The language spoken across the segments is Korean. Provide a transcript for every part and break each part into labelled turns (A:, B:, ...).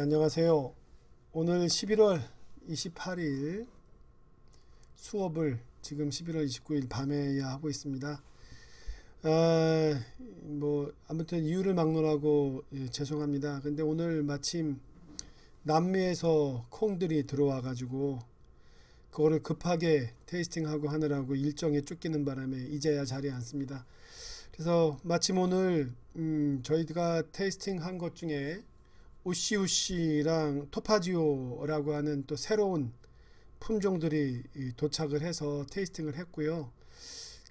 A: 안녕하세요. 오늘 11월 28일 수업을 지금 11월 29일 밤에야 하고 있습니다. 아무튼 이유를 막론하고 죄송합니다. 근데 오늘 마침 남미에서 콩들이 들어와 가지고 그거를 급하게 테이스팅하고 하느라고 일정에 쫓기는 바람에 이제야 자리에 앉습니다. 그래서 마침 오늘 저희가 테이스팅 한 것 중에 우시우시랑 토파지오라고 하는 또 새로운 품종들이 도착을 해서 테이스팅을 했고요.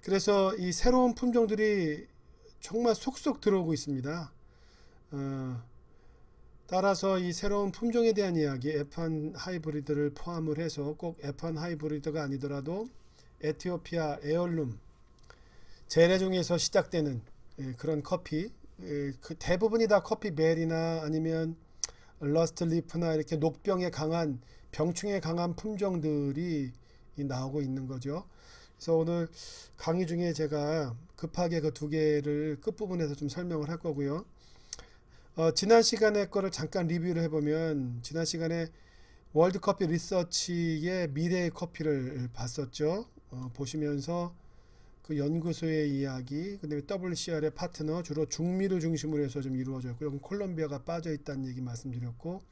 A: 그래서 이 새로운 품종들이 정말 속속 들어오고 있습니다. 따라서 이 새로운 품종에 대한 이야기, F1 하이브리드를 포함을 해서 꼭 F1 하이브리드가 아니더라도 에티오피아 에얼룸 재래종에서 시작되는 그런 커피, 그 대부분이 다 커피 멜이나 아니면 러스트 리프나 이렇게 녹병에 강한 병충해 강한 품종들이 나오고 있는 거죠. 그래서 오늘 강의 중에 제가 급하게 그 두 개를 끝부분에서 좀 설명을 할 거고요. 지난 시간에 거를 잠깐 리뷰를 해보면 지난 시간에 월드커피 리서치의 미래의 커피를 봤었죠. 보시면서 그 연구소의 이야기, 그다음에 WCR의 파트너, 주로 중미를 중심으로 해서 좀 이루어졌고, 여기 콜롬비아가 빠져 있다는 얘기 말씀드렸고,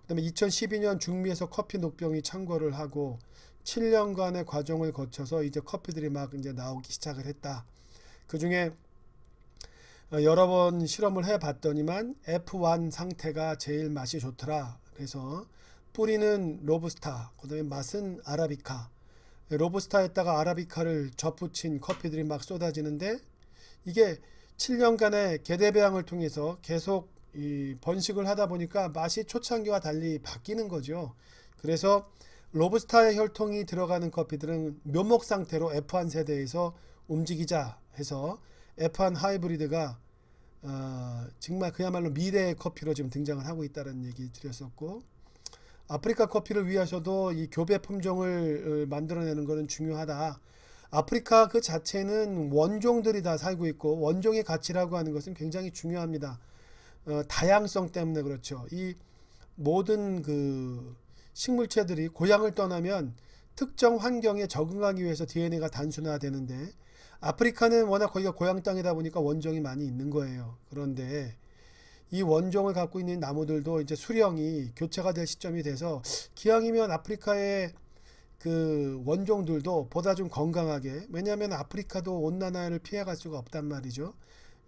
A: 그다음에 2012년 중미에서 커피 녹병이 창궐을 하고 7년간의 과정을 거쳐서 이제 커피들이 막 이제 나오기 시작을 했다. 그 중에 여러 번 실험을 해봤더니만 F1 상태가 제일 맛이 좋더라. 그래서 뿌리는 로부스타, 그다음에 맛은 아라비카. 로부스타에다가 아라비카를 접붙인 커피들이 막 쏟아지는데 이게 7년간의 계대 배양을 통해서 계속 이 번식을 하다 보니까 맛이 초창기와 달리 바뀌는 거죠. 그래서 로부스타의 혈통이 들어가는 커피들은 묘목 상태로 F1 세대에서 움직이자 해서 F1 하이브리드가 정말 그야말로 미래의 커피로 지금 등장을 하고 있다는 얘기 드렸었고, 아프리카 커피를 위해서도 이 교배 품종을 만들어내는 것은 중요하다. 아프리카 그 자체는 원종들이 다 살고 있고 원종의 가치라고 하는 것은 굉장히 중요합니다. 다양성 때문에 그렇죠. 이 모든 그 식물체들이 고향을 떠나면 특정 환경에 적응하기 위해서 DNA가 단순화되는데 아프리카는 워낙 거기가 고향 땅이다 보니까 원종이 많이 있는 거예요. 그런데 이 원종을 갖고 있는 나무들도 이제 수령이 교체가 될 시점이 돼서 기왕이면 아프리카의 그 원종들도 보다 좀 건강하게, 왜냐하면 아프리카도 온난화를 피해갈 수가 없단 말이죠.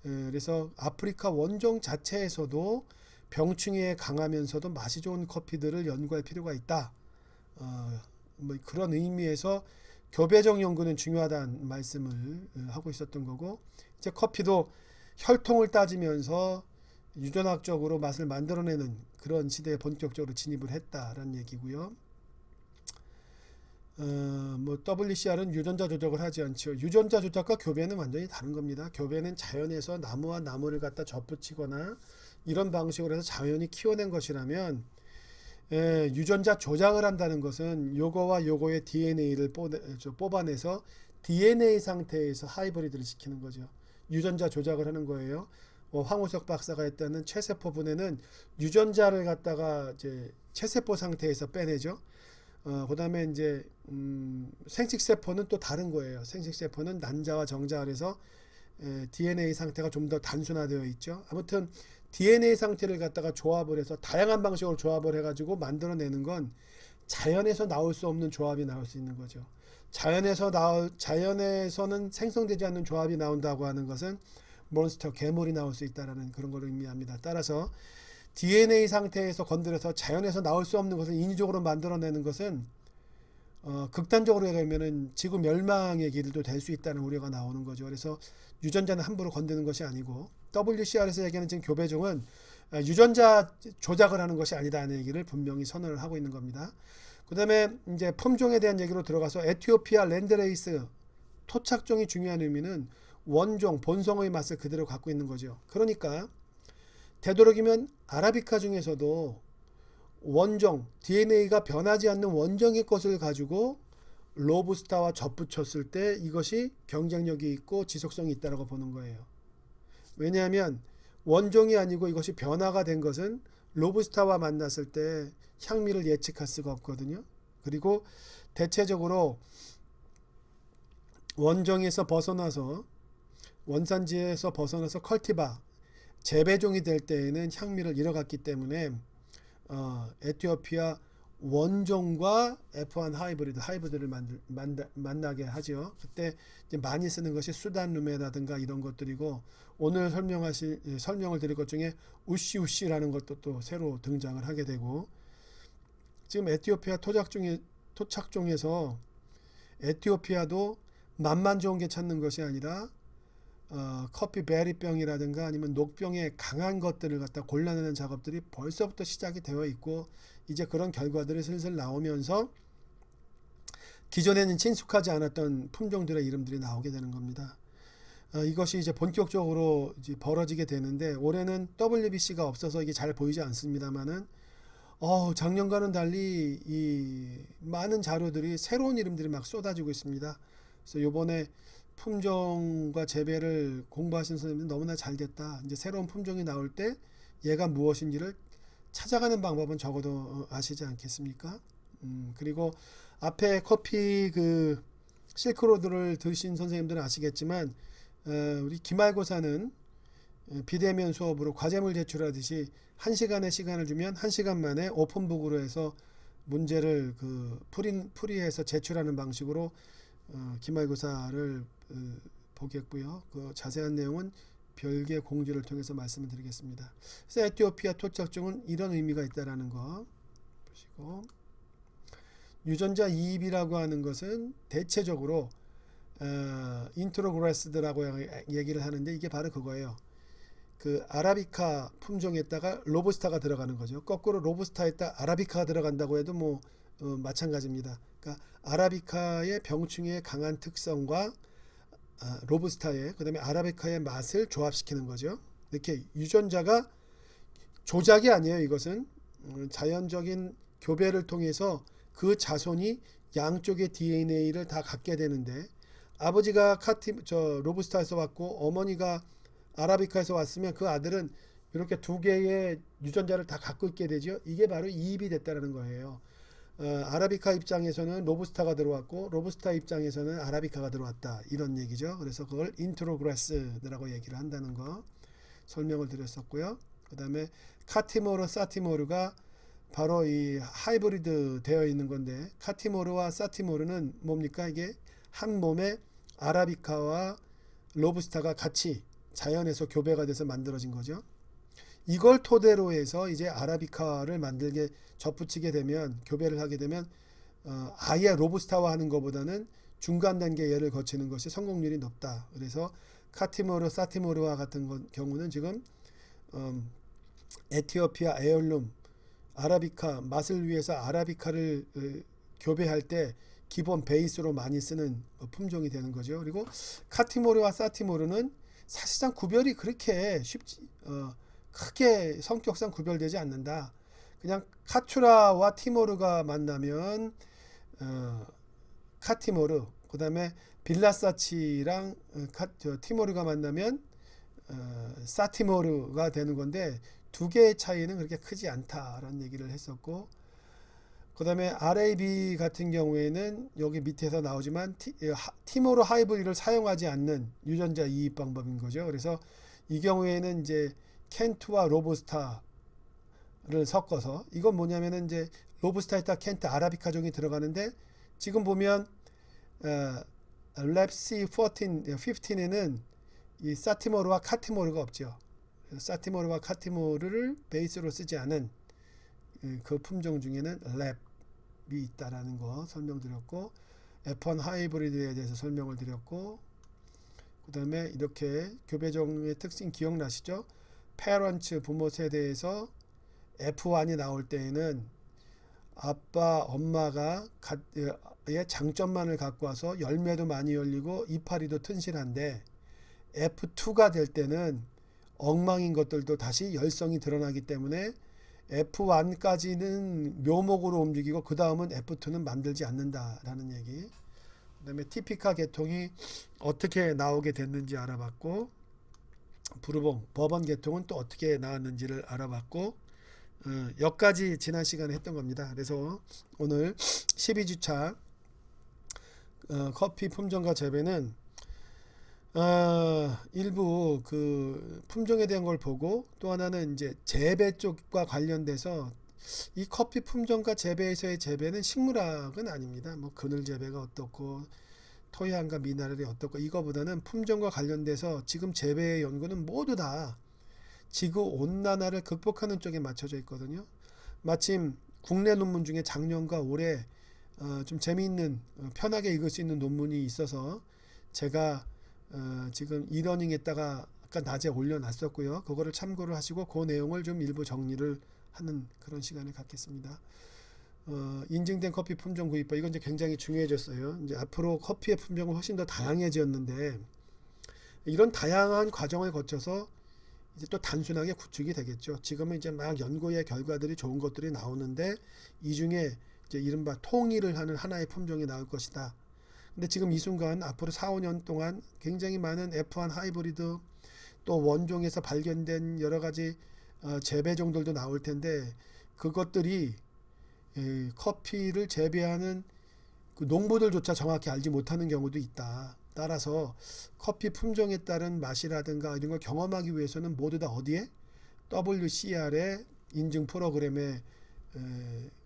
A: 그래서 아프리카 원종 자체에서도 병충해에 강하면서도 맛이 좋은 커피들을 연구할 필요가 있다. 뭐 그런 의미에서 교배종 연구는 중요하다는 말씀을 하고 있었던 거고, 이제 커피도 혈통을 따지면서 유전학적으로 맛을 만들어내는 그런 시대에 본격적으로 진입을 했다라는 얘기고요. WCR은 유전자 조작을 하지 않죠. 유전자 조작과 교배는 완전히 다른 겁니다. 교배는 자연에서 나무와 나무를 갖다 접붙이거나 이런 방식으로 해서 자연이 키워낸 것이라면, 유전자 조작을 한다는 것은 요거와 요거의 DNA를 뽑아내서 DNA 상태에서 하이브리드를 시키는 거죠. 유전자 조작을 하는 거예요. 황우석 박사가 했다는 체세포 분해는 유전자를 갖다가 이제 체세포 상태에서 빼내죠. 그 다음에 이제 생식세포는 또 다른 거예요. 생식세포는 난자와 정자 아래서 DNA 상태가 좀 더 단순화되어 있죠. 아무튼 DNA 상태를 갖다가 조합을 해서 다양한 방식으로 조합을 해가지고 만들어내는 건 자연에서 나올 수 없는 조합이 나올 수 있는 거죠. 자연에서는 생성되지 않는 조합이 나온다고 하는 것은 몬스터, 괴물이 나올 수 있다는 그런 걸 의미합니다. 따라서 DNA 상태에서 건드려서 자연에서 나올 수 없는 것을 인위적으로 만들어내는 것은 극단적으로 얘기하면 지구 멸망의 길도 될 수 있다는 우려가 나오는 거죠. 그래서 유전자는 함부로 건드는 것이 아니고, WCR에서 얘기하는 지금 교배종은 유전자 조작을 하는 것이 아니다는 얘기를 분명히 선언을 하고 있는 겁니다. 그 다음에 이제 품종에 대한 얘기로 들어가서 에티오피아 랜드레이스 토착종이 중요한 의미는 원종, 본성의 맛을 그대로 갖고 있는 거죠. 그러니까 되도록이면 아라비카 중에서도 원종, DNA가 변하지 않는 원종의 것을 가지고 로부스타와 접붙였을 때 이것이 경쟁력이 있고 지속성이 있다고 보는 거예요. 왜냐하면 원종이 아니고 이것이 변화가 된 것은 로부스타와 만났을 때 향미를 예측할 수가 없거든요. 그리고 대체적으로 원종에서 벗어나서 원산지에서 벗어나서 컬티바 재배종이 될 때에는 향미를 잃어갔기 때문에 에티오피아 원종과 F1 하이브리드를 만나게 하죠. 그때 이제 많이 쓰는 것이 수단룸에라든가 이런 것들이고, 오늘 설명을 드릴 것 중에 우시우시라는 것도 또 새로 등장을 하게 되고, 지금 에티오피아 토착종에서 에티오피아도 맛만 좋은 게 찾는 것이 아니라 커피 베리병이라든가 아니면 녹병에 강한 것들을 갖다 골라내는 작업들이 벌써부터 시작이 되어 있고, 이제 그런 결과들이 슬슬 나오면서 기존에는 친숙하지 않았던 품종들의 이름들이 나오게 되는 겁니다. 이것이 이제 본격적으로 이제 벌어지게 되는데, 올해는 WBC가 없어서 이게 잘 보이지 않습니다만은 작년과는 달리 이 많은 자료들이 새로운 이름들이 막 쏟아지고 있습니다. 그래서 요번에 품종과 재배를 공부하신 선생님들 너무나 잘 됐다. 이제 새로운 품종이 나올 때 얘가 무엇인지를 찾아가는 방법은 적어도 아시지 않겠습니까? 그리고 앞에 커피 그 실크로드를 들으신 선생님들은 아시겠지만, 우리 기말고사는 비대면 수업으로 과제물 제출하듯이 1시간의 시간을 주면 1시간 만에 오픈북으로 해서 문제를 풀이해서 제출하는 방식으로 기말고사를 보겠고요. 그 자세한 내용은 별개 공지를 통해서 말씀을 드리겠습니다. 그래서 에티오피아 토착종은 이런 의미가 있다라는 거 보시고, 유전자 이입이라고 하는 것은 대체적으로 인트로그레스드라고 얘기를 하는데, 이게 바로 그거예요. 그 아라비카 품종에다가 로부스타가 들어가는 거죠. 거꾸로 로부스타에다 아라비카가 들어간다고 해도 마찬가지입니다. 그러니까 아라비카의 병충해의 강한 특성과 로부스타의, 그다음에 아라비카의 맛을 조합시키는 거죠. 이렇게 유전자가 조작이 아니에요. 이것은 자연적인 교배를 통해서 그 자손이 양쪽의 DNA를 다 갖게 되는데, 아버지가 로부스타에서 왔고 어머니가 아라비카에서 왔으면 그 아들은 이렇게 두 개의 유전자를 다 갖고 있게 되죠. 이게 바로 이입이 됐다는 거예요. 아라비카 입장에서는 로부스타가 들어왔고 로부스타 입장에서는 아라비카가 들어왔다, 이런 얘기죠. 그래서 그걸 인트로그레스라고 얘기를 한다는 거 설명을 드렸었고요. 그 다음에 카티모르, 사티모르가 바로 이 하이브리드 되어 있는 건데, 카티모르와 사티모르는 뭡니까? 이게 한 몸에 아라비카와 로부스타가 같이 자연에서 교배가 돼서 만들어진 거죠. 이걸 토대로 해서 이제 아라비카를 접붙이게 되면, 교배를 하게 되면 아예 로부스타화 하는 것보다는 중간 단계 예를 거치는 것이 성공률이 높다. 그래서 카티모르, 사티모르와 같은 경우는 지금 에티오피아 에얼룸 아라비카 맛을 위해서 아라비카를 교배할 때 기본 베이스로 많이 쓰는 품종이 되는 거죠. 그리고 카티모르와 사티모르는 사실상 구별이 그렇게 크게 성격상 구별되지 않는다. 그냥 카투라와 티모르가 만나면 카티모르, 그 다음에 빌라사치랑 티모르가 만나면 사티모르가 되는 건데, 두 개의 차이는 그렇게 크지 않다라는 얘기를 했었고, 그 다음에 RAB 같은 경우에는 여기 밑에서 나오지만 티모르 하이브리드를 사용하지 않는 유전자 이입 방법인 거죠. 그래서 이 경우에는 이제 켄트와 로부스타를 섞어서, 이건 뭐냐면은 이제 로부스타에다 켄트 아라비카종이 들어가는데, 지금 보면 랩시 15에는 이 사티모르와 카티모르가 없죠. 사티모르와 카티모르를 베이스로 쓰지 않은 그 품종 중에는 랩이 있다라는 거 설명드렸고, F1 하이브리드에 대해서 설명을 드렸고, 그 다음에 이렇게 교배종의 특징 기억나시죠? 페런츠 부모 세대에서 F1이 나올 때에는 아빠 엄마가 의 장점만을 갖고 와서 열매도 많이 열리고 이파리도 튼실한데, F2가 될 때는 엉망인 것들도 다시 열성이 드러나기 때문에 F1까지는 묘목으로 움직이고 그 다음은 F2는 만들지 않는다라는 얘기. 그 다음에 티피카 계통이 어떻게 나오게 됐는지 알아봤고, 부르봉 버번 계통은 또 어떻게 나왔는지를 알아봤고, 여기까지 지난 시간에 했던 겁니다. 그래서 오늘 12주차 커피 품종과 재배는 일부 그 품종에 대한 걸 보고, 또 하나는 이제 재배 쪽과 관련돼서 이 커피 품종과 재배에서의 재배는 식물학은 아닙니다. 뭐 그늘 재배가 어떻고 토양과 미네랄이 어떻고, 이거보다는 품종과 관련돼서 지금 재배의 연구는 모두 다 지구 온난화를 극복하는 쪽에 맞춰져 있거든요. 마침 국내 논문 중에 작년과 올해 좀 재미있는, 편하게 읽을 수 있는 논문이 있어서 제가 지금 이러닝에다가 아까 낮에 올려놨었고요. 그거를 참고를 하시고 그 내용을 좀 일부 정리를 하는 그런 시간을 갖겠습니다. 인증된 커피 품종 구입법, 이건 이제 굉장히 중요해졌어요. 이제 앞으로 커피의 품종은 훨씬 더 다양해졌는데, 이런 다양한 과정을 거쳐서 이제 또 단순하게 구축이 되겠죠. 지금은 이제 막 연구의 결과들이 좋은 것들이 나오는데, 이 중에 이제 이른바 통일을 하는 하나의 품종이 나올 것이다. 근데 지금 이 순간 앞으로 4, 5년 동안 굉장히 많은 F1 하이브리드, 또 원종에서 발견된 여러 가지 재배종들도 나올 텐데, 그것들이 커피를 재배하는 그 농부들조차 정확히 알지 못하는 경우도 있다. 따라서 커피 품종에 따른 맛이라든가 이런 걸 경험하기 위해서는 모두 다 어디에? WCR의 인증 프로그램에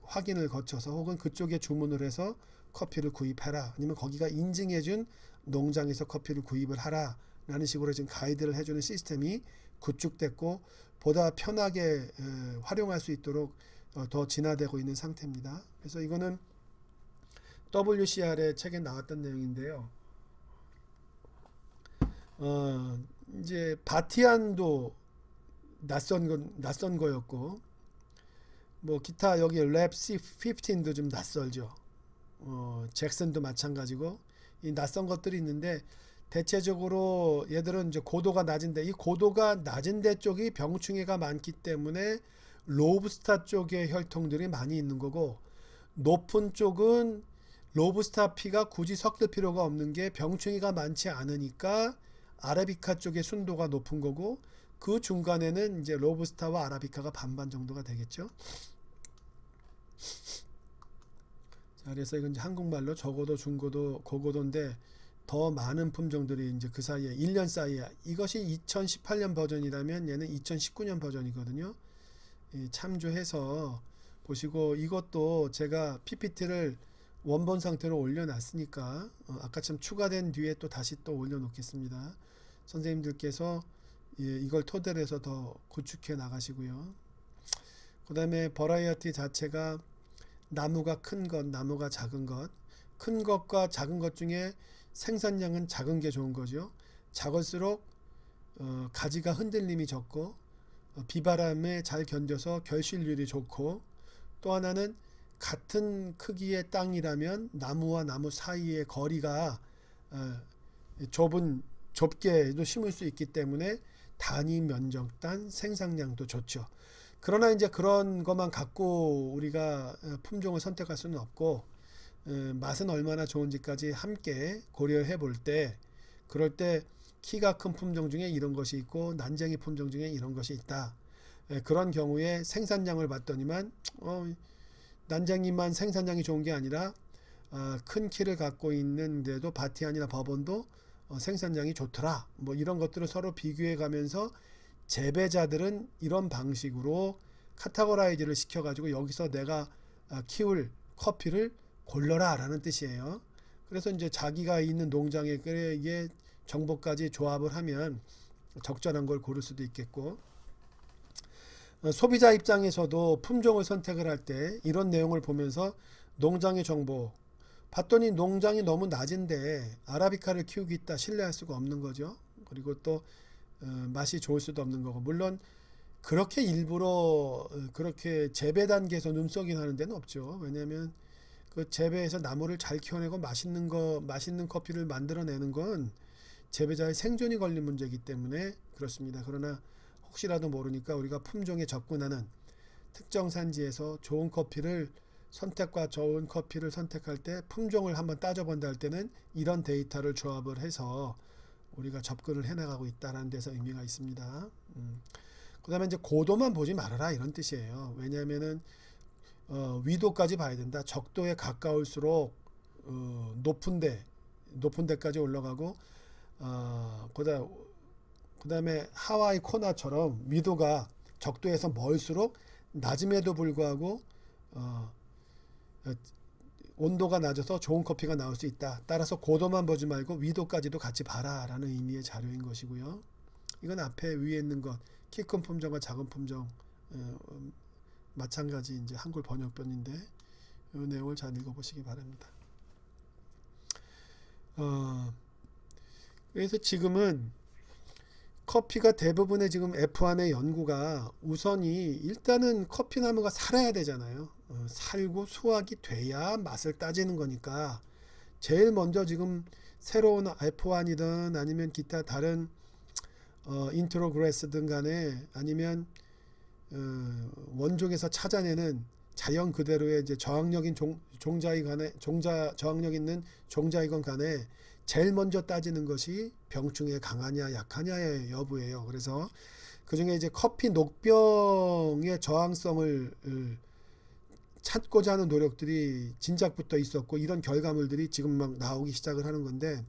A: 확인을 거쳐서, 혹은 그쪽에 주문을 해서 커피를 구입해라, 아니면 거기가 인증해준 농장에서 커피를 구입을 하라 라는 식으로 지금 가이드를 해주는 시스템이 구축됐고, 보다 편하게 활용할 수 있도록 더 진화되고 있는 상태입니다. 그래서 이거는 WCR의 책에 나왔던 내용인데요. 이제 바티안도 낯선 거였고, 뭐 기타 여기 랩 C15도 좀 낯설죠. 잭슨도 마찬가지고, 이 낯선 것들이 있는데, 대체적으로 얘들은 이제 고도가 낮은데, 이 고도가 낮은 데 쪽이 병충해가 많기 때문에 로부스타 쪽의 혈통들이 많이 있는 거고, 높은 쪽은 로부스타 피가 굳이 섞을 필요가 없는 게 병충해가 많지 않으니까 아라비카 쪽의 순도가 높은 거고, 그 중간에는 이제 로부스타와 아라비카가 반반 정도가 되겠죠. 자, 그래서 이건 이제 한국말로 저고도, 중고도, 고고도인데, 더 많은 품종들이 이제 그 사이에 1년 사이에, 이것이 2018년 버전이라면 얘는 2019년 버전이거든요. 참조해서 보시고, 이것도 제가 PPT를 원본 상태로 올려놨으니까 아까 참 추가된 뒤에 또 다시 또 올려놓겠습니다. 선생님들께서 이걸 토대로 해서 더 구축해 나가시고요. 그 다음에 버라이어티 자체가 나무가 큰 것, 나무가 작은 것, 큰 것과 작은 것 중에 생산량은 작은 게 좋은 거죠. 작을수록 가지가 흔들림이 적고, 비바람에 잘 견뎌서 결실률이 좋고, 또 하나는 같은 크기의 땅이라면 나무와 나무 사이의 거리가 좁게도 심을 수 있기 때문에 단위 면적단 생산량도 좋죠. 그러나 이제 그런 것만 갖고 우리가 품종을 선택할 수는 없고, 맛은 얼마나 좋은지까지 함께 고려해 볼 때, 그럴 때 키가 큰 품종 중에 이런 것이 있고 난쟁이 품종 중에 이런 것이 있다. 그런 경우에 생산량을 봤더니만 난쟁이만 생산량이 좋은 게 아니라 큰 키를 갖고 있는데도 바티안이나 버번도 생산량이 좋더라. 뭐 이런 것들을 서로 비교해 가면서 재배자들은 이런 방식으로 카테고라이즈를 시켜가지고 여기서 내가 키울 커피를 골라라 라는 뜻이에요. 그래서 이제 자기가 있는 농장의 정보까지 조합을 하면 적절한 걸 고를 수도 있겠고, 소비자 입장에서도 품종을 선택을 할 때 이런 내용을 보면서 농장의 정보 봤더니 농장이 너무 낮은데 아라비카를 키우겠다 신뢰할 수가 없는 거죠. 그리고 또 맛이 좋을 수도 없는 거고, 물론 그렇게 일부러 그렇게 재배 단계에서 눈속임 하는 데는 없죠. 왜냐하면 그 재배해서 나무를 잘 키워내고 맛있는 커피를 만들어내는 건 재배자의 생존이 걸린 문제이기 때문에 그렇습니다. 그러나 혹시라도 모르니까 우리가 품종에 접근하는 특정 산지에서 좋은 커피를 좋은 커피를 선택할 때 품종을 한번 따져본다 할 때는 이런 데이터를 조합을 해서 우리가 접근을 해나가고 있다는 데서 의미가 있습니다. 그다음에 이제 고도만 보지 말아라 이런 뜻이에요. 왜냐하면은 위도까지 봐야 된다. 적도에 가까울수록 높은 데까지 올라가고 그다음에 하와이 코나처럼 위도가 적도에서 멀수록 낮음에도 불구하고 온도가 낮아서 좋은 커피가 나올 수 있다. 따라서 고도만 보지 말고 위도까지도 같이 봐라라는 의미의 자료인 것이고요. 이건 앞에 위에 있는 것, 키 큰 품종과 작은 품종 마찬가지 이제 한글 번역본인데 이 내용을 잘 읽어보시기 바랍니다. 그래서 지금은 커피가 대부분의 지금 F1의 연구가 우선이 일단은 커피 나무가 살아야 되잖아요. 살고 수확이 돼야 맛을 따지는 거니까 제일 먼저 지금 새로운 F1이든 아니면 기타 다른 인트로그레스든 간에 아니면 원종에서 찾아내는 자연 그대로의 이제 저항력 있는 종자이건 간에 제일 먼저 따지는 것이 병충해 강하냐 약하냐의 여부예요. 그래서 그 중에 이제 커피 녹병의 저항성을 찾고자 하는 노력들이 진작부터 있었고 이런 결과물들이 지금 막 나오기 시작을 하는 건데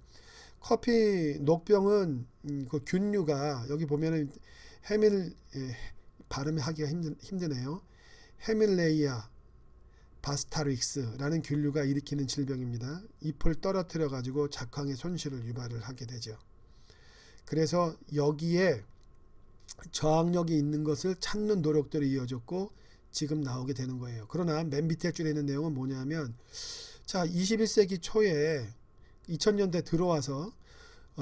A: 커피 녹병은 그 균류가 여기 보면은 발음하기가 힘드네요. 헤밀레이아 바스타릭스라는 균류가 일으키는 질병입니다. 잎을 떨어뜨려 가지고 작황의 손실을 유발을 하게 되죠. 그래서 여기에 저항력이 있는 것을 찾는 노력들이 이어졌고 지금 나오게 되는 거예요. 그러나 맨 밑에 줄에 있는 내용은 뭐냐면 자 21세기 초에 2000년대 들어와서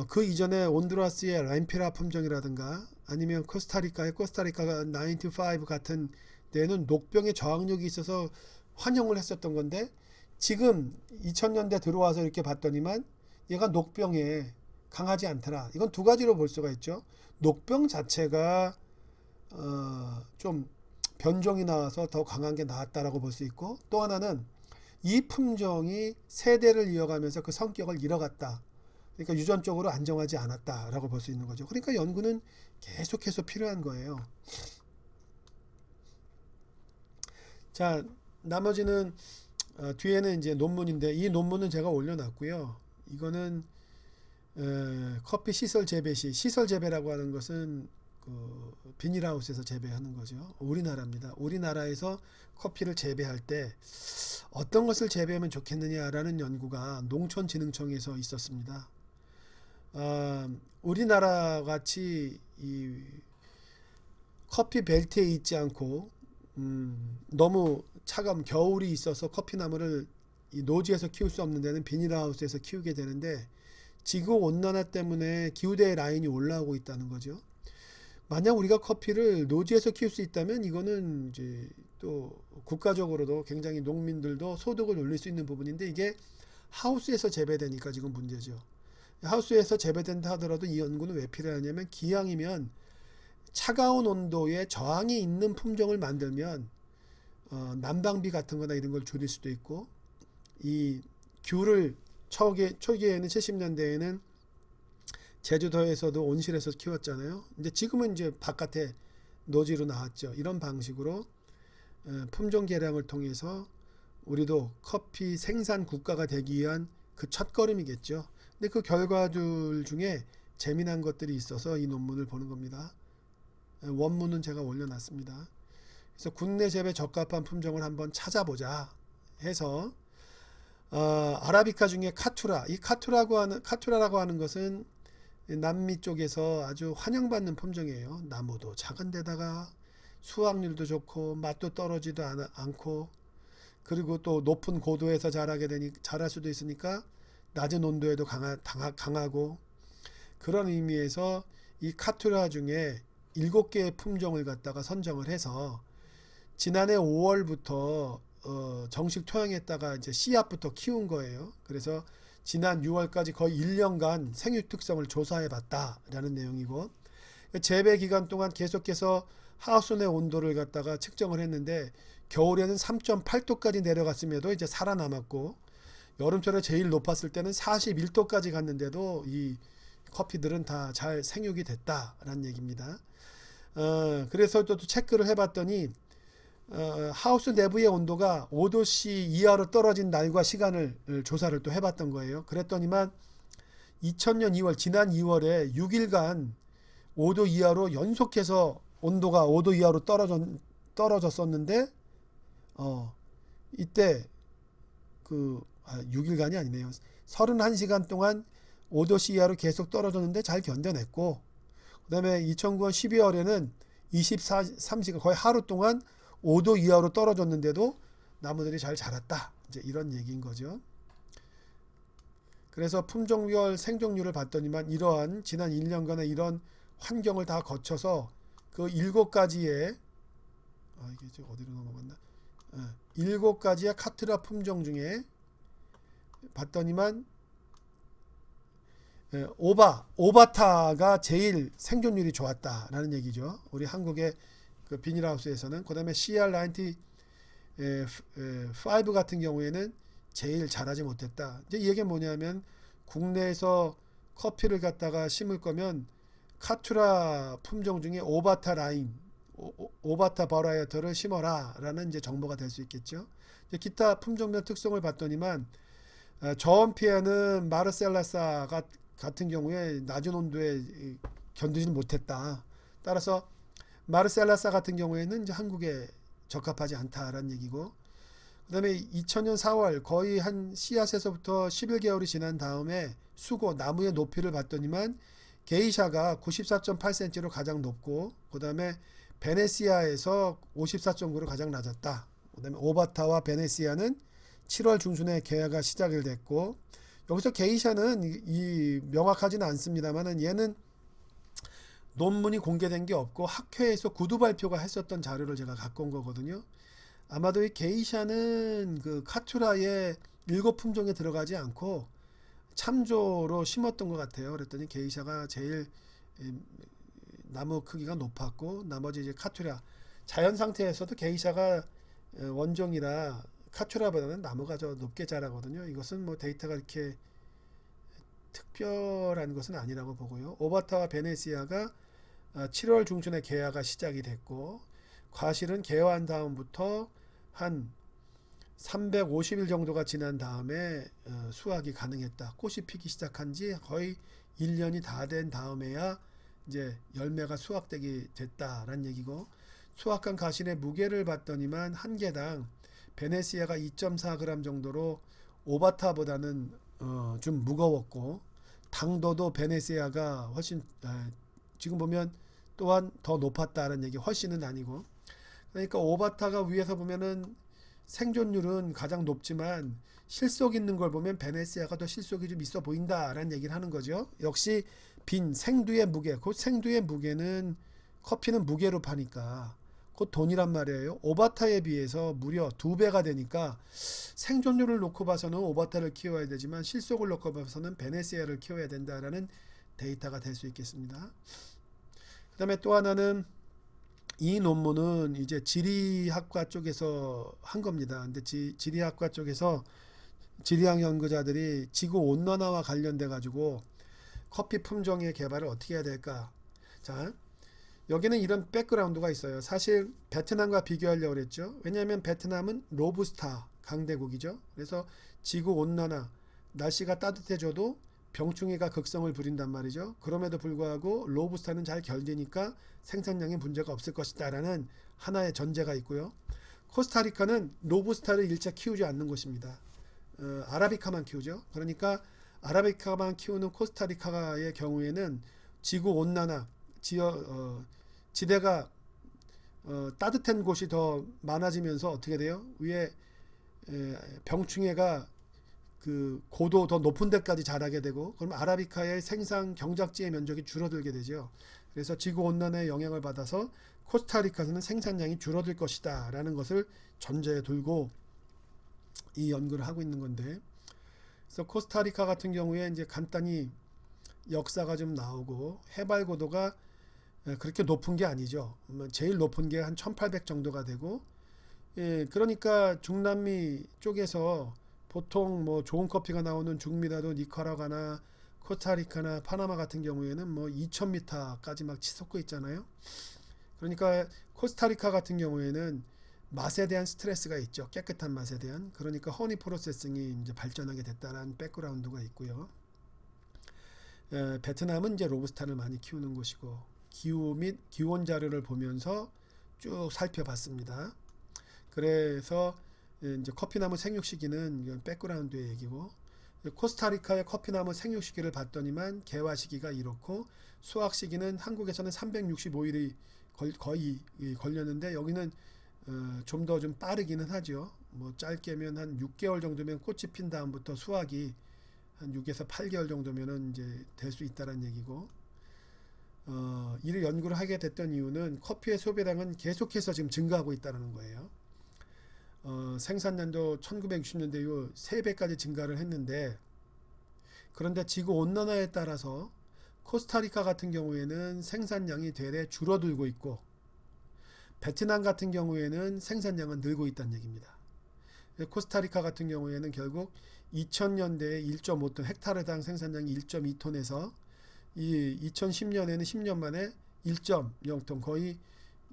A: 그 이전에 온두라스의 람피라 품종이라든가 아니면 코스타리카가 95 같은 데는 녹병의 저항력이 있어서 환영을 했었던 건데 지금 2000년대 들어와서 이렇게 봤더니만 얘가 녹병에 강하지 않더라. 이건 두 가지로 볼 수가 있죠. 녹병 자체가 좀 변종이 나와서 더 강한 게 나왔다라고 볼 수 있고 또 하나는 이 품종이 세대를 이어가면서 그 성격을 잃어갔다. 그러니까 유전적으로 안정하지 않았다라고 볼 수 있는 거죠. 그러니까 연구는 계속해서 필요한 거예요. 자, 나머지는 뒤에는 이제 논문인데 이 논문은 제가 올려놨고요. 이거는 커피 시설 재배 시설 재배라고 하는 것은 그 비닐하우스에서 재배하는 거죠. 우리나라입니다. 우리나라에서 커피를 재배할 때 어떤 것을 재배하면 좋겠느냐라는 연구가 농촌진흥청에서 있었습니다. 우리나라 같이 이 커피 벨트에 있지 않고 너무 차가운 겨울이 있어서 커피나무를 이 노지에서 키울 수 없는 데는 비닐하우스에서 키우게 되는데 지구 온난화 때문에 기후대의 라인이 올라오고 있다는 거죠. 만약 우리가 커피를 노지에서 키울 수 있다면 이거는 이제 또 국가적으로도 굉장히 농민들도 소득을 올릴 수 있는 부분인데 이게 하우스에서 재배되니까 지금 문제죠. 하우스에서 재배된다 하더라도 이 연구는 왜 필요하냐면 기왕이면 차가운 온도에 저항이 있는 품종을 만들면 난방비 같은 거나 이런 걸 줄일 수도 있고 이 귤을 초기에는 70년대에는 제주도에서도 온실에서 키웠잖아요. 이제 지금은 이제 바깥에 노지로 나왔죠. 이런 방식으로 품종 개량을 통해서 우리도 커피 생산 국가가 되기 위한 그 첫걸음이겠죠. 근데 그 결과들 중에 재미난 것들이 있어서 이 논문을 보는 겁니다. 원문은 제가 올려놨습니다. 그래서 국내 재배 적합한 품종을 한번 찾아보자 해서 아라비카 중에 카투라, 이 카투라라고 하는 것은 남미 쪽에서 아주 환영받는 품종이에요. 나무도 작은 데다가 수확률도 좋고 맛도 떨어지도 않고 그리고 또 높은 고도에서 자랄 수도 있으니까 낮은 온도에도 강하고 그런 의미에서 이 카투라 중에 7개의 품종을 갖다가 선정을 해서 지난해 5월부터 정식 토양에다가 이제 씨앗부터 키운 거예요. 그래서 지난 6월까지 거의 1년간 생육 특성을 조사해 봤다라는 내용이고 재배 기간 동안 계속해서 하우스 내 온도를 갖다가 측정을 했는데 겨울에는 3.8도까지 내려갔음에도 이제 살아남았고 여름철에 제일 높았을 때는 41도까지 갔는데도 이 커피들은 다 잘 생육이 됐다라는 얘기입니다. 그래서 또 체크를 해봤더니 하우스 내부의 온도가 5도씨 이하로 떨어진 날과 시간을 조사를 또 해봤던 거예요. 그랬더니만 2000년 2월 지난 2월에 6일간 5도 이하로 연속해서 온도가 5도 이하로 떨어졌었는데 이때 6일간이 아니네요. 31시간 동안 5도씨 이하로 계속 떨어졌는데 잘 견뎌냈고, 그 다음에 2009년 12월에는 23시간 거의 하루 동안 5도 이하로 떨어졌는데도 나무들이 잘 자랐다. 이제 이런 얘기인 거죠. 그래서 품종별 생존율을 봤더니만 이러한 지난 1년간의 이런 환경을 다 거쳐서 그 7가지의 이게 좀 어디로 넘어갔나? 7가지의 카트라 품종 중에 봤더니만 오바타가 제일 생존율이 좋았다라는 얘기죠. 우리 한국의 그 비닐하우스에서는. 그 다음에 CR95 같은 경우에는 제일 잘하지 못했다. 이제 이 얘기는 뭐냐면 국내에서 커피를 갖다가 심을 거면 카투라 품종 중에 오바타 라인, 오바타 버라이어터를 심어라 라는 이제 정보가 될 수 있겠죠. 이제 기타 품종별 특성을 봤더니만 저온 피해는 마르셀라사 같은 경우에 낮은 온도에 견디지 못했다. 따라서 마르셀라사 같은 경우에는 이제 한국에 적합하지 않다라는 얘기고, 그 다음에 2000년 4월 거의 한 씨앗에서부터 11개월이 지난 다음에 수고 나무의 높이를 봤더니만 게이샤가 94.8cm로 가장 높고, 그 다음에 베네시아에서 54.9로 가장 낮았다. 그 다음에 오바타와 베네시아는 7월 중순에 개화가 시작이 됐고, 여기서 게이샤는 명확하지는 않습니다만은 얘는 논문이 공개된 게 없고 학회에서 구두 발표가 했었던 자료를 제가 갖고 온 거거든요. 아마도 이 게이샤는 그 카투라의 7품종에 들어가지 않고 참조로 심었던 것 같아요. 그랬더니 게이샤가 제일 나무 크기가 높았고, 나머지 이제 카투라, 자연 상태에서도 게이샤가 원종이라 카투라보다는 나무가 더 높게 자라거든요. 이것은 뭐 데이터가 이렇게 특별한 것은 아니라고 보고요. 오바타와 베네시아가 7월 중순에 개화가 시작이 됐고, 과실은 개화한 다음부터 한 350일 정도가 지난 다음에 수확이 가능했다. 꽃이 피기 시작한 지 거의 1년이 다 된 다음에야 이제 열매가 수확되게 됐다라는 얘기고, 수확한 과실의 무게를 봤더니만 한 개당 베네시아가 2.4g 정도로 오바타보다는 좀 무거웠고, 당도도 베네시아가 훨씬 지금 보면 또한 더 높았다는 얘기, 훨씬은 아니고. 그러니까 오바타가 위에서 보면은 생존율은 가장 높지만 실속 있는 걸 보면 베네시아가 더 실속이 좀 있어 보인다라는 얘기를 하는 거죠. 역시 빈 생두의 무게, 그 생두의 무게는 커피는 무게로 파니까 그 돈이란 말이에요. 오바타에 비해서 무려 2배가 되니까 생존율을 놓고 봐서는 오바타를 키워야 되지만 실속을 놓고 봐서는 베네시아를 키워야 된다라는 데이터가 될 수 있겠습니다. 그 다음에 또 하나는 이 논문은 이제 지리학과 쪽에서 한 겁니다. 근데 지리학과 쪽에서 지리학 연구자들이 지구 온난화와 관련돼 가지고 커피 품종의 개발을 어떻게 해야 될까. 자, 여기는 이런 백그라운드가 있어요. 사실 베트남과 비교하려고 했죠. 왜냐하면 베트남은 로부스타 강대국이죠. 그래서 지구 온난화, 날씨가 따뜻해져도 병충해가 극성을 부린단 말이죠. 그럼에도 불구하고 로부스타는 잘 견디니까 생산량에 문제가 없을 것이다 라는 하나의 전제가 있고요. 코스타리카는 로부스타를 일체 키우지 않는 곳입니다. 아라비카만 키우죠. 그러니까 아라비카만 키우는 코스타리카의 경우에는 지구 온난화, 지대가 따뜻한 곳이 더 많아지면서 어떻게 돼요? 위에 병충해가 그 고도 더 높은 데까지 자라게 되고, 그럼 아라비카의 생산 경작지의 면적이 줄어들게 되죠. 그래서 지구 온난화의 영향을 받아서 코스타리카에서는 생산량이 줄어들 것이다 라는 것을 전제에 두고 이 연구를 하고 있는 건데, 그래서 코스타리카 같은 경우에 이제 간단히 역사가 좀 나오고, 해발 고도가 그렇게 높은 게 아니죠. 제일 높은 게 한 1800 정도가 되고, 그러니까 중남미 쪽에서 보통 뭐 좋은 커피가 나오는 중미라도 니카라과나 코스타리카나 파나마 같은 경우에는 뭐 2000m까지 막 치솟고 있잖아요. 그러니까 코스타리카 같은 경우에는 맛에 대한 스트레스가 있죠. 깨끗한 맛에 대한. 그러니까 허니 프로세싱이 이제 발전하게 됐다라는 백그라운드가 있고요. 베트남은 이제 로부스타를 많이 키우는 곳이고 기후 및 기온 자료를 보면서 쭉 살펴봤습니다. 그래서 이제 커피나무 생육 시기는 백그라운드의 얘기고, 코스타리카의 커피나무 생육 시기를 봤더니만 개화 시기가 이렇고 수확 시기는 한국에서는 365일이 거의 걸렸는데 여기는 좀 더 좀 빠르기는 하죠. 뭐 짧게면 한 6개월 정도면 꽃이 핀 다음부터 수확이 한 6에서 8개월 정도면은 이제 될 수 있다는 얘기고, 이를 연구를 하게 됐던 이유는 커피의 소비량은 계속해서 지금 증가하고 있다는 거예요. 생산량도 1960년대 이후 3배까지 증가를 했는데, 그런데 지구 온난화에 따라서 코스타리카 같은 경우에는 생산량이 되레 줄어들고 있고 베트남 같은 경우에는 생산량은 늘고 있다는 얘기입니다. 코스타리카 같은 경우에는 결국 2000년대에 1.5톤, 헥타르당 생산량이 1.2톤에서 이 2010년에는 10년 만에 1.0톤, 거의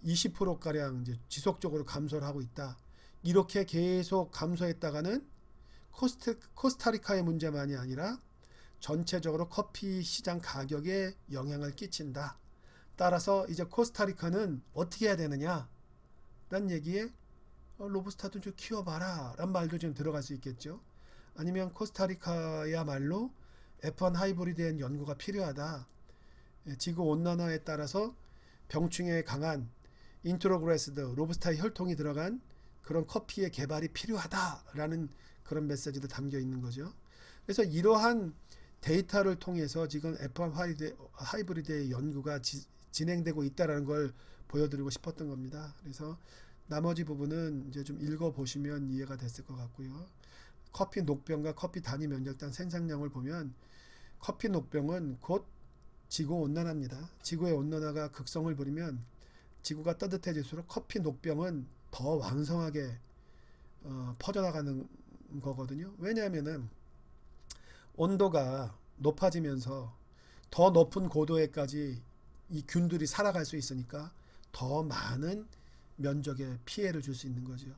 A: 20%가량 이제 지속적으로 감소를 하고 있다. 이렇게 계속 감소했다가는 코스타리카의 문제만이 아니라 전체적으로 커피 시장 가격에 영향을 끼친다. 따라서 이제 코스타리카는 어떻게 해야 되느냐 라는 얘기에 로부스타도 좀 키워봐라 라는 말도 좀 들어갈 수 있겠죠. 아니면 코스타리카야말로 F1 하이브리드에 대한 연구가 필요하다. 지구 온난화에 따라서 병충해에 강한 인트로그레스드 로부스타의 혈통이 들어간 그런 커피의 개발이 필요하다라는 그런 메시지도 담겨 있는 거죠. 그래서 이러한 데이터를 통해서 지금 F1 하이브리드의 연구가 진행되고 있다는 걸 보여드리고 싶었던 겁니다. 그래서 나머지 부분은 이제 좀 읽어보시면 이해가 됐을 것 같고요. 커피 녹병과 커피 단위 면적당 생산량을 보면 커피 녹병은 곧 지구 온난화입니다. 지구의 온난화가 극성을 부리면 지구가 따뜻해질수록 커피 녹병은 더 왕성하게 퍼져나가는 거거든요. 왜냐하면은 온도가 높아지면서 더 높은 고도에까지 이 균들이 살아갈 수 있으니까 더 많은 면적에 피해를 줄 수 있는 거죠.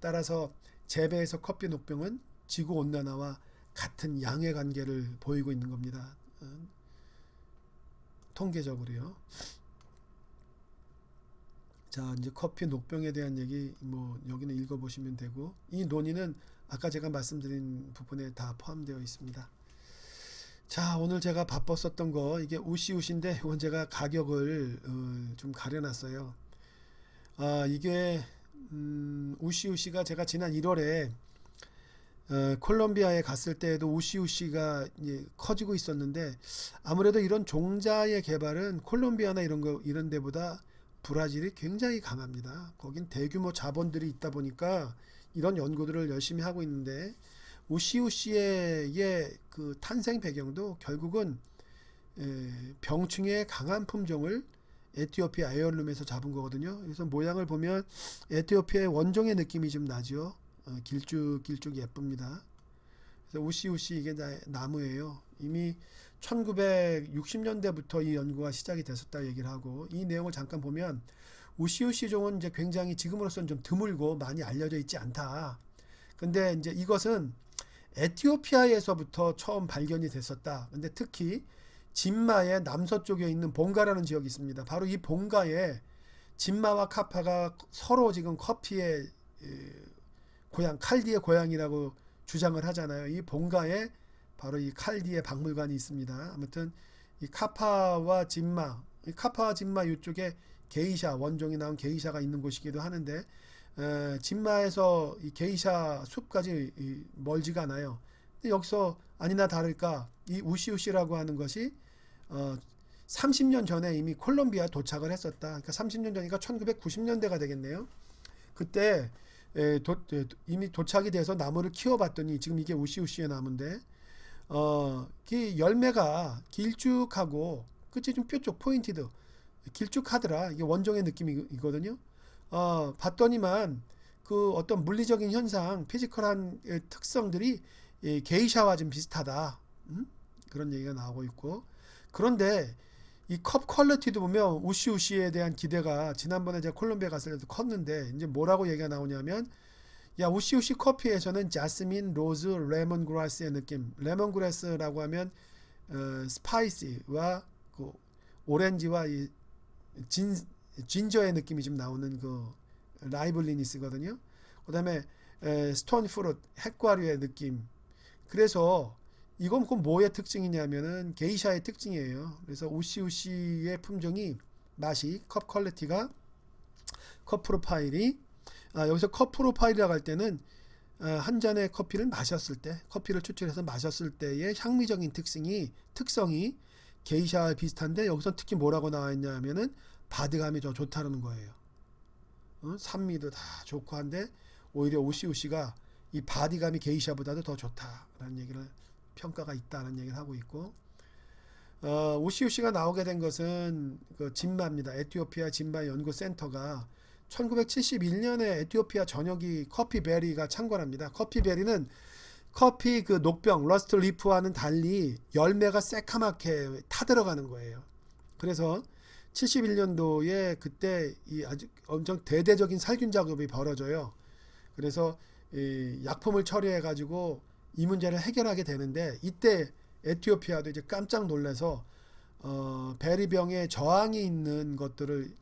A: 따라서 재배에서 커피 녹병은 지구 온난화와 같은 양의 관계를 보이고 있는 겁니다. 통계적으로요. 자, 이제 커피 녹병에 대한 얘기 뭐 여기는 읽어보시면 되고, 이 논의는 아까 제가 말씀드린 부분에 다 포함되어 있습니다. 자, 오늘 제가 바빴었던 거 이게 우시우시인데 이건 제가 가격을 좀 가려놨어요. 이게 우시우시가 제가 지난 1월에 콜롬비아에 갔을 때에도 우시우시가 커지고 있었는데, 아무래도 이런 종자의 개발은 콜롬비아나 이런 데보다 브라질이 굉장히 강합니다. 거긴 대규모 자본들이 있다 보니까 이런 연구들을 열심히 하고 있는데, 우시우시의 그 탄생 배경도 결국은 병충해에 강한 품종을 에티오피아 에얼룸에서 잡은 거거든요. 그래서 모양을 보면 에티오피아의 원종의 느낌이 좀 나죠. 길쭉 예쁩니다. 그래서 우시우시 이게 나무예요. 이미 1960년대부터 이 연구가 시작이 됐었다 얘기를 하고, 이 내용을 잠깐 보면 우시우시 종은 이제 굉장히 지금으로서는 좀 드물고 많이 알려져 있지 않다. 근데 이제 이것은 에티오피아에서부터 처음 발견이 됐었다. 근데 특히 진마의 남서쪽에 있는 봉가라는 지역이 있습니다. 바로 이 봉가에 진마와 카파가 서로 지금 커피의 고향, 칼디의 고향이라고 주장을 하잖아요. 이 봉가에 바로 이 칼디의 박물관이 있습니다. 아무튼 이 카파와 진마 이쪽에 게이샤 원종이 나온 게이샤가 있는 곳이기도 하는데, 진마에서 이 게이샤 숲까지 멀지가 않아요. 근데 여기서 아니나 다를까 이 우시우시라고 하는 것이 30년 전에 이미 콜롬비아 도착을 했었다. 그러니까 30년 전이니까 1990년대가 되겠네요. 그때 이미 도착이 돼서 나무를 키워봤더니 지금 이게 우시우시의 나무인데, 그 열매가 길쭉하고 끝이 좀 뾰족 포인티드 길쭉하더라. 이게 원종의 느낌이거든요. 봤더니만 그 어떤 물리적인 현상, 피지컬한 특성들이 게이샤와 좀 비슷하다. 그런 얘기가 나오고 있고, 그런데 이 컵 퀄리티도 보면 우시우시에 대한 기대가 지난번에 제가 콜롬비아 갔을 때도 컸는데 이제 뭐라고 얘기가 나오냐면 야 우시우시 커피에서는 자스민, 로즈, 레몬그라스의 느낌. 레몬그라스라고 하면 스파이시와 그 오렌지와 이 진저의 느낌이 좀 나오는 그 라이블리니스거든요. 그다음에 스톤 프루트 핵과류의 느낌. 그래서 이건 그 뭐의 특징이냐면은 게이샤의 특징이에요. 그래서 우시우시의 품종이 맛이 컵 퀄리티가 컵 프로파일이 여기서 컵 프로파일이라고 할 때는 한 잔의 커피를 마셨을 때 커피를 추출해서 마셨을 때의 향미적인 특성이 게이샤와 비슷한데 여기서 특히 뭐라고 나와 있냐면은 바디감이 더 좋다는 거예요. 산미도 다 좋고 한데 오히려 우시우시가 이 바디감이 게이샤보다도 더 좋다라는 얘기를 평가가 있다는 얘기를 하고 있고 우시우시가 나오게 된 것은 그 진마입니다. 에티오피아 진마 연구센터가 1971년에 에티오피아 전역이 커피베리가 창궐합니다. 커피베리는 커피 그 녹병 러스트 리프와는 달리 열매가 새카맣게 타들어가는 거예요. 그래서 71년도에 그때 이 아주 엄청 대대적인 살균 작업이 벌어져요. 그래서 이 약품을 처리해 가지고 이 문제를 해결하게 되는데 이때 에티오피아도 이제 깜짝 놀라서 베리병에 저항이 있는 것들을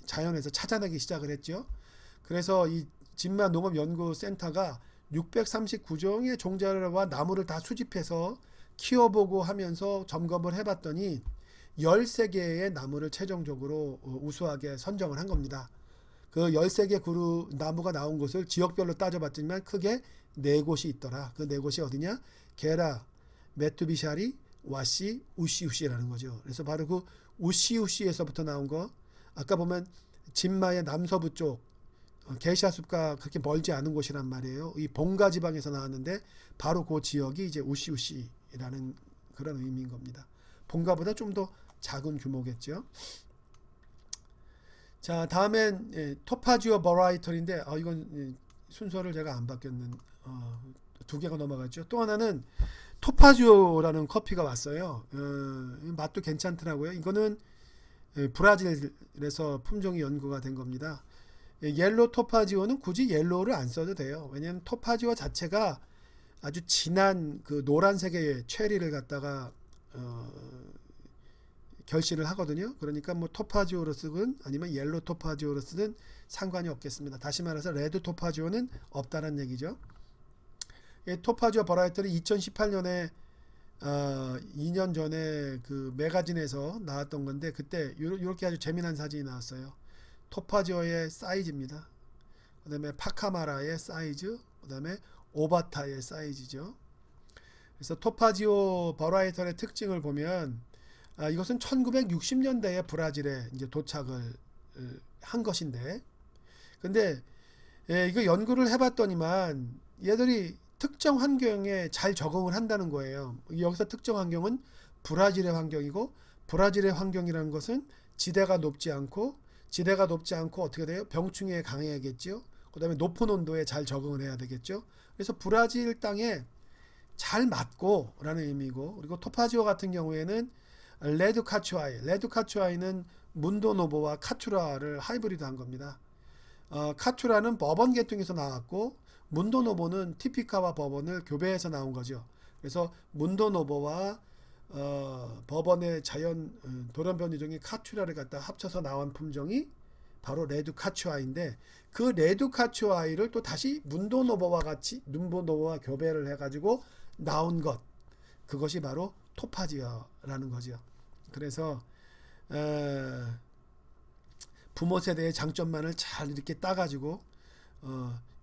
A: 자연에서 찾아내기 시작을 했죠. 그래서 이 진마 농업연구센터가 639종의 종자와 나무를 다 수집해서 키워보고 하면서 점검을 해봤더니 13개의 나무를 최종적으로 우수하게 선정을 한 겁니다. 그 13개 그루 나무가 나온 곳을 지역별로 따져봤지만 크게 4곳이 있더라. 그 4곳이 어디냐? 게라, 메투비샤리, 와시, 우시우시라는 거죠. 그래서 바로 그 우시우시에서부터 나온 거 아까 보면 진마의 남서부 쪽 게이샤 숲과 그렇게 멀지 않은 곳이란 말이에요. 이 봉가 지방에서 나왔는데 바로 그 지역이 이제 우시우시라는 그런 의미인 겁니다. 봉가보다 좀 더 작은 규모겠죠. 자, 다음엔 토파지오 버라이털인데 이건 순서를 제가 안 바뀌었는 2개가 넘어갔죠. 또 하나는 토파지오라는 커피가 왔어요. 맛도 괜찮더라고요. 이거는 브라질에서 품종이 연구가 된 겁니다. 옐로 토파지오는 굳이 옐로우를 안 써도 돼요. 왜냐하면 토파지오 자체가 아주 진한 그 노란색의 체리를 갖다가 결실을 하거든요. 그러니까 뭐 토파지오로 쓰든 아니면 옐로 토파지오로 쓰든 상관이 없겠습니다. 다시 말해서 레드 토파지오는 없다는 얘기죠. 토파지오 버라이틀이 2018년에 2년 전에 그 매거진에서 나왔던 건데 그때 이렇게 아주 재미난 사진이 나왔어요. 토파지오의 사이즈입니다. 그 다음에 파카마라의 사이즈, 그 다음에 오바타의 사이즈죠. 그래서 토파지오 버라이털의 특징을 보면 이것은 1960년대에 브라질에 이제 도착을 한 것인데 근데 이거 연구를 해봤더니만 얘들이 특정 환경에 잘 적응을 한다는 거예요. 여기서 특정 환경은 브라질의 환경이고 브라질의 환경이라는 것은 지대가 높지 않고 어떻게 돼요? 병충해에 강해야겠죠. 그 다음에 높은 온도에 잘 적응을 해야 되겠죠. 그래서 브라질 땅에 잘 맞고 라는 의미고 그리고 토파지오 같은 경우에는 레드 카츄아이는 문도노보와 카투라를 하이브리드 한 겁니다. 카투라는 버번 계통에서 나왔고 문도노보는 티피카와 버번을 교배해서 나온 거죠. 그래서 문도노보와 버번의 자연 돌연변이종인 카투라를 갖다 합쳐서 나온 품종이 바로 레드 카츄아이인데 그 레드 카츄아이를 또 다시 문도노보와 교배를 해가지고 나온 것 그것이 바로 토파지오라는 거죠. 그래서 부모 세대의 장점만을 잘 이렇게 따가지고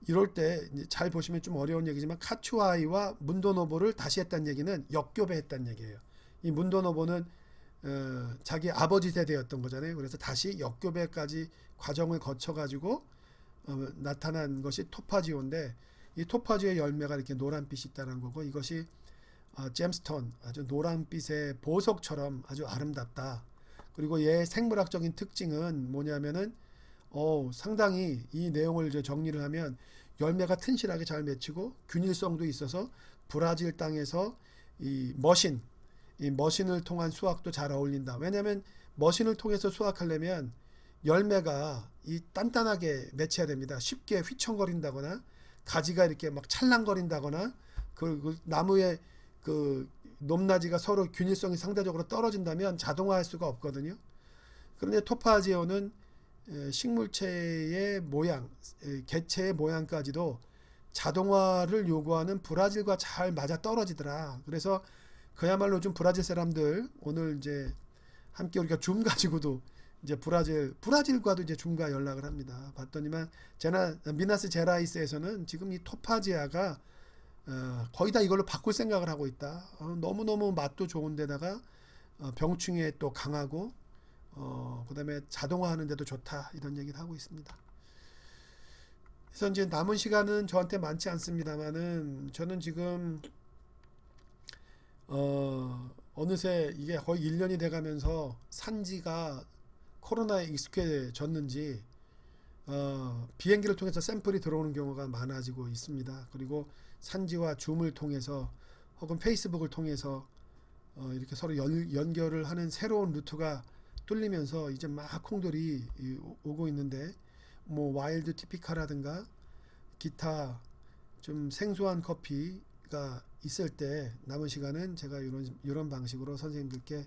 A: 이럴 때 잘 보시면 좀 어려운 얘기지만 카츄아이와 문도노보를 다시 했다는 얘기는 역교배했다는 얘기예요. 이 문도노보는 자기 아버지 세대였던 거잖아요. 그래서 다시 역교배까지 과정을 거쳐가지고 나타난 것이 토파지오인데 이 토파지오의 열매가 이렇게 노란빛이 있다는 거고 이것이 잼스톤 아주 노란빛의 보석처럼 아주 아름답다. 그리고 얘의 생물학적인 특징은 뭐냐면은 상당히 이 내용을 이제 정리를 하면 열매가 튼실하게 잘 맺히고 균일성도 있어서 브라질 땅에서 이 머신 이 머신을 통한 수확도 잘 어울린다. 왜냐하면 머신을 통해서 수확하려면 열매가 이 단단하게 맺혀야 됩니다. 쉽게 휘청거린다거나 가지가 이렇게 막 찰랑거린다거나 그 나무의 그 높낮이가 서로 균일성이 상대적으로 떨어진다면 자동화할 수가 없거든요. 그런데 토파지오는 식물체의 모양, 개체의 모양까지도 자동화를 요구하는 브라질과 잘 맞아 떨어지더라. 그래서 그야말로 좀 브라질 사람들 오늘 이제 함께 우리가 줌 가지고도 이제 브라질과도 이제 줌과 연락을 합니다. 봤더니만 미나스 제라이스에서는 지금 이 토파지아가 거의 다 이걸로 바꿀 생각을 하고 있다. 너무너무 맛도 좋은데다가 병충해에 또 강하고 그다음에 자동화하는 데도 좋다 이런 얘기를 하고 있습니다. 그래서 이제 남은 시간은 저한테 많지 않습니다만은 저는 지금 어느새 이게 거의 1년이 돼가면서 산지가 코로나에 익숙해졌는지 비행기를 통해서 샘플이 들어오는 경우가 많아지고 있습니다. 그리고 산지와 줌을 통해서 혹은 페이스북을 통해서 이렇게 서로 연결을 하는 새로운 루트가 뚫리면서 이제 막 콩들이 오고 있는데 뭐 와일드 티피카라든가 기타 좀 생소한 커피가 있을 때 남은 시간은 제가 이런 방식으로 선생님들께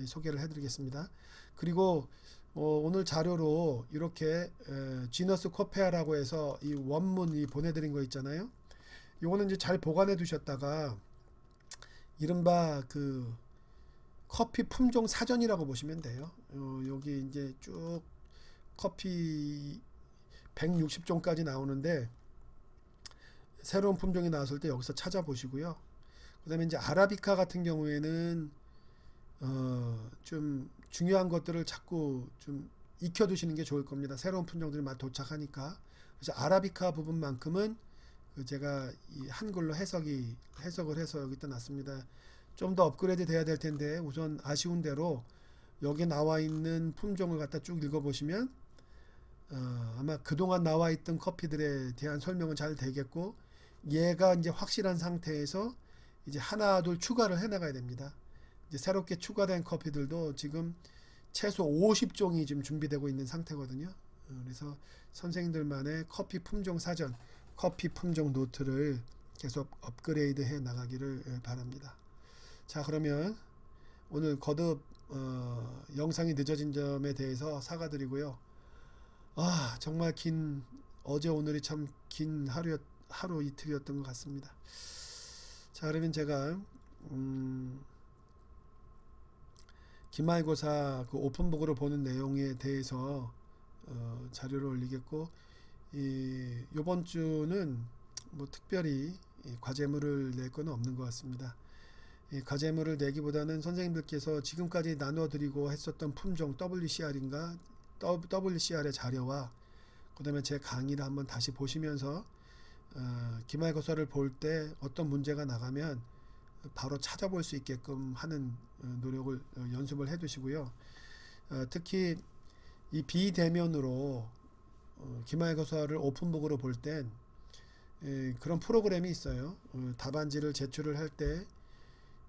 A: 소개를 해드리겠습니다. 그리고 오늘 자료로 이렇게 지너스 코페아라고 해서 이 원문이 보내드린 거 있잖아요. 요거는 이제 잘 보관해 두셨다가 이른바 그 커피 품종 사전이라고 보시면 돼요. 여기 이제 쭉 커피 160종까지 나오는데 새로운 품종이 나왔을 때 여기서 찾아보시고요. 그 다음에 이제 아라비카 같은 경우에는 좀 중요한 것들을 자꾸 좀 익혀두시는 게 좋을 겁니다. 새로운 품종들이 막 도착하니까. 그래서 아라비카 부분만큼은 제가 이 한글로 해석을 해서 여기다 놨습니다. 좀 더 업그레이드 돼야 될 텐데 우선 아쉬운 대로 여기 나와 있는 품종을 갖다 쭉 읽어보시면 아마 그동안 나와 있던 커피들에 대한 설명은 잘 되겠고 얘가 이제 확실한 상태에서 이제 하나 둘 추가를 해 나가야 됩니다. 이제 새롭게 추가된 커피들도 지금 최소 50종이 지금 준비되고 있는 상태거든요. 그래서 선생님들만의 커피 품종 사전, 커피 품종 노트를 계속 업그레이드 해 나가기를 바랍니다. 자, 그러면 오늘 거듭 영상이 늦어진 점에 대해서 사과드리고요. 정말 어제 오늘이 참 긴 하루 이틀이었던 것 같습니다. 자, 그러면 제가 기말고사 그 오픈북으로 보는 내용에 대해서 자료를 올리겠고 이번 주는 뭐 특별히 과제물을 낼 건 없는 것 같습니다. 과제물을 내기보다는 선생님들께서 지금까지 나눠드리고 했었던 품종 WCR의 자료와 그 다음에 제 강의를 한번 다시 보시면서 기말고사를 볼 때 어떤 문제가 나가면 바로 찾아볼 수 있게끔 하는 노력을 연습을 해 두시고요. 특히 이 비대면으로 기말고사를 오픈북으로 볼 땐 그런 프로그램이 있어요. 답안지를 제출을 할 때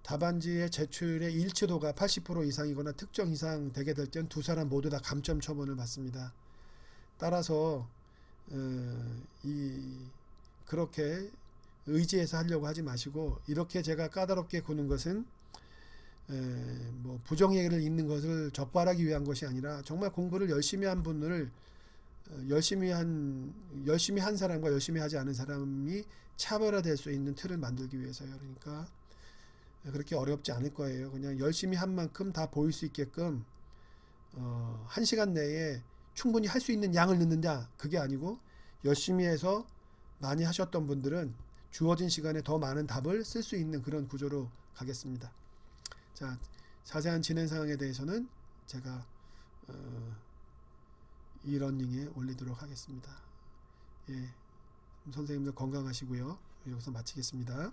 A: 답안지의 제출의 일치도가 80% 이상이거나 특정 이상 되게 될 땐 두 사람 모두 다 감점 처분을 받습니다. 따라서 그렇게 의지해서 하려고 하지 마시고 이렇게 제가 까다롭게 구는 것은 뭐 부정예를 읽는 것을 적발하기 위한 것이 아니라 정말 공부를 열심히 한 분을 열심히 한 사람과 열심히 하지 않은 사람이 차별화될 수 있는 틀을 만들기 위해서요. 그러니까 그렇게 어렵지 않을 거예요. 그냥 열심히 한 만큼 다 보일 수 있게끔 1시간 내에 충분히 할 수 있는 양을 넣는다. 그게 아니고 열심히 해서 많이 하셨던 분들은 주어진 시간에 더 많은 답을 쓸 수 있는 그런 구조로 가겠습니다. 자, 자세한 진행 사항에 대해서는 제가 이러닝에 올리도록 하겠습니다. 예, 선생님들 건강하시고요. 여기서 마치겠습니다.